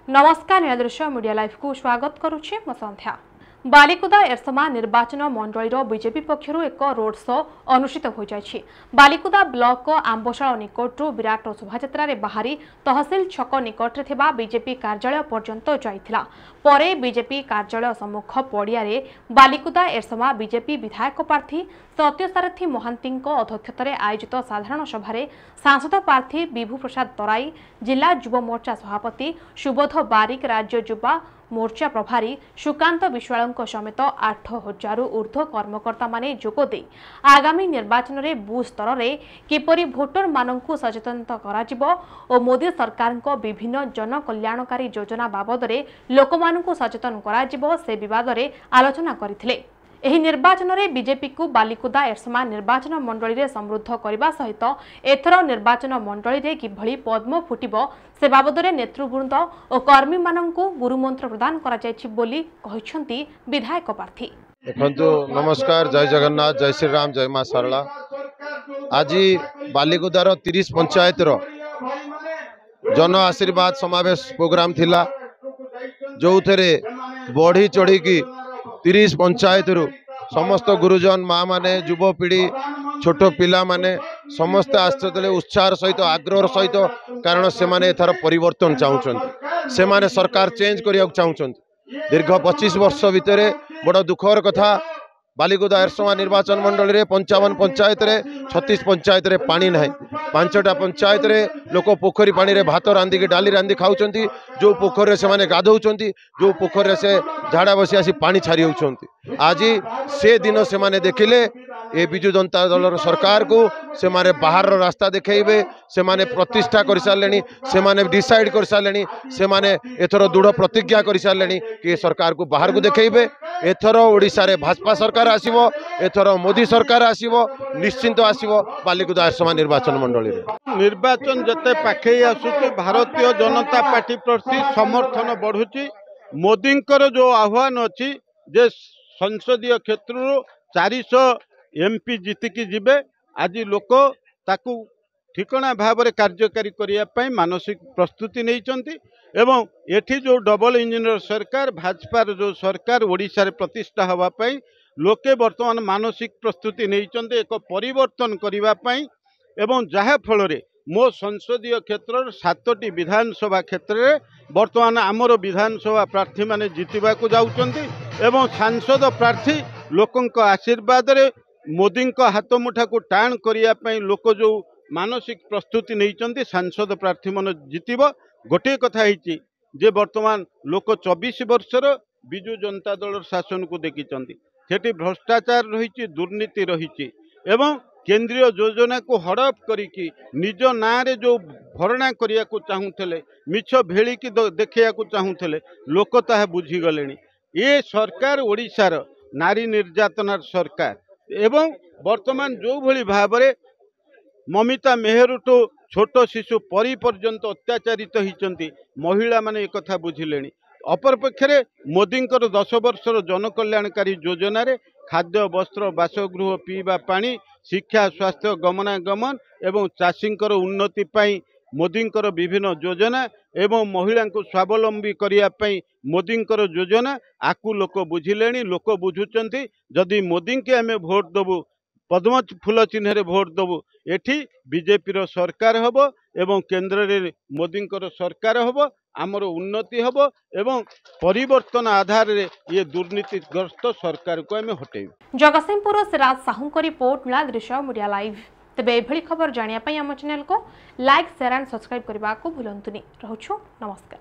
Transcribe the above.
नमस्कार नीलादृश्य media live को स्वागत करुछि म संध्या। बालिकुदा एरसमा निर्वाचन मंडलीर बीजेपी पक्षरु एक रोड शो अनुष्ठित हो जायछि। बालिकुदा ब्लॉक आंबशाल निकटरू विराट शोभायात्रा रे बाहरी तहसील छक निकटरे थिबा बीजेपी कार्यालय पर्यंत जाइथिला। परे बीजेपी कार्यालय सम्मुख पड़िया रे बालिकुदा एरसमा बीजेपी विधायक प्रार्थी सत्यसारथी महांतीଙ୍କ अध्यक्षताରେ आयोजित साधारण सभारे सांसद प्रार्थी विभू प्रसाद तराई, जिला युव मोर्चा सभापति सुबोध बारिक, राज्य युवा मोर्चा प्रभारी सुकांत विश्वाल समेत 8000 ऊर्ध्व कर्मकर्ता माने जोगदे आगामी निर्वाचन में बूथ स्तर में किपरि भोटर माननकु सचेतनता कराजिबो और मोदी सरकार को विभिन्न जन कल्याणकारी योजना बाबद लोकमाननकु सचेतन कराजिबो से विवाद रे आलोचना करथिले। एही निर्वाचन में बीजेपी को बालिकुदा एरसमा निर्वाचन मंडली रे समृद्ध करने सहित एथर निर्वाचन मंडली रे किभली पद्म फुटिबो से बाबद नेतृवृंद और कर्मी माननकु गुरुमंत्र प्रदान करा जायछि बोली कहिसंती विधायक प्रार्थी। देखंतु नमस्कार, जय जगन्नाथ, जय श्री राम, जय मां सरला। आज बालिकुदार 30 पंचायत जन आशीर्वाद समावेश प्रोग्राम थिला, जो थे बढ़ी चढ़ी की 30 पंचायत समस्त गुरुजन माँ माने युवपीढ़ी छोट पिला माने समस्त आश्चर्य उत्साह सहित आग्रह सहित, कारण से माने एथर परिवर्तन चाहूँगी, से माने सरकार चेंज करिया चाहूँगी। दीर्घ 25 वर्ष भितर बड़ दुखर कथा, बालिकुदा एरसमा निर्वाचन मंडल रे 55 पंचायत रे 36 पंचायत रे पानी ना, 5टा पंचायत रे लोक पोखरी पानी रे भात रांधिकी डाली रांधि खाऊंती, जो पोखर से माने गाधौंती, जो पोखर से झाड़ा बसी आसी पानी छाड़ी होउछंती। आज से दिन से माने देखिले ए बिजु जनता दल सरकार को से माने बाहर रास्ता देखेबे, से माने प्रतिष्ठा कर सारे, से माने डिसाइड कर सारे, से माने एथर दृढ़ प्रतिज्ञा कर सारे कि सरकार को बाहर को देखेबे। एथर ओडिशा रे भाजपा सरकार आसीबो, एथर मोदी सरकार आसीबो, निश्चिंत आसीबो बालिकुदा एरसमा निर्वाचन मंडली रे। निर्वाचन जते पाखे आसुची भारतीय जनता पार्टी प्रति समर्थन बढ़ुची। मोदींकर जो आह्वान अच्छी जे संसदीय क्षेत्र 400 एमपी जीतिकी जीवे, आज लोक ताकू ठिकणा भाव में कार्यकारी करने मानसिक प्रस्तुति नहीं एवं एठी जो डबल इंजिनियर सरकार भाजपार जो सरकार ओडिशा रे प्रतिष्ठा होगापाई लोके वर्तमान मानसिक प्रस्तुति नहीं एक परिवर्तन करने एवं जहा फल मो संसदीय क्षेत्र 7टी विधानसभा क्षेत्र में वर्तमान आमर विधानसभा प्रार्थी माने जितवा को जाउचंती एवं सांसद प्रार्थी लोकंक आशीर्वाद रे मोदी हाथ मुठा को टाण करने लोक जो मानसिक प्रस्तुति नहीं सांसद प्रार्थी मन जितब। गोटे कथा है जे वर्तमान लोक 24 वर्षर विजु जनता दल शासन को देखी सेठी भ्रष्टाचार रही, दुर्नीति रही एवं केंद्रीय योजना को हड़प करिकी निज ना रे जो भरणा करिया को चाहूले, मिछ भेली की देखिया को चाहूले, लोक ताहा बुझीगले। ये सरकार ओडिशार नारी निर्यातनार सरकार एवं वर्तमान जो भली भाव में ममिता मेहरुटू छोट शिशु परी पर्यंत अत्याचारित होती महिला माने एक कथा बुझिले। अपरपक्षे मोदींकर 10 वर्षर जनकल्याणकारी योजना रे खाद्य वस्त्र बासगृह पीवा पानी शिक्षा स्वास्थ्य गमनागमन एवं चाषींकर उन्नति पाई मोदींकर विभिन्न योजना एवं महिला को स्वावलंबी करने मोदींकर योजना आकु लोक बुझिले। लोक बुझुचंती जदि मोदी के आमे भोट दबु पद्म फूल चिन्ह रे भोट दबु एठी बीजेपी रो सरकार हबो एवं केंद्र रे मोदींकर सरकार हबो, आमर उन्नति हबो एवं परिवर्तन आधार रे ये दुर्नीतिग्रस्त सरकार को आमे हटेबो। जगतसिंहपुर सिराज साहू को रिपोर्ट नीलादृश्य मीडिया लाइव। तेबे एभली खबर जानिया पई हम चैनल को लाइक शेयर एंड सब्सक्राइब करबा को भूलंतुनी। रहउछु नमस्कार।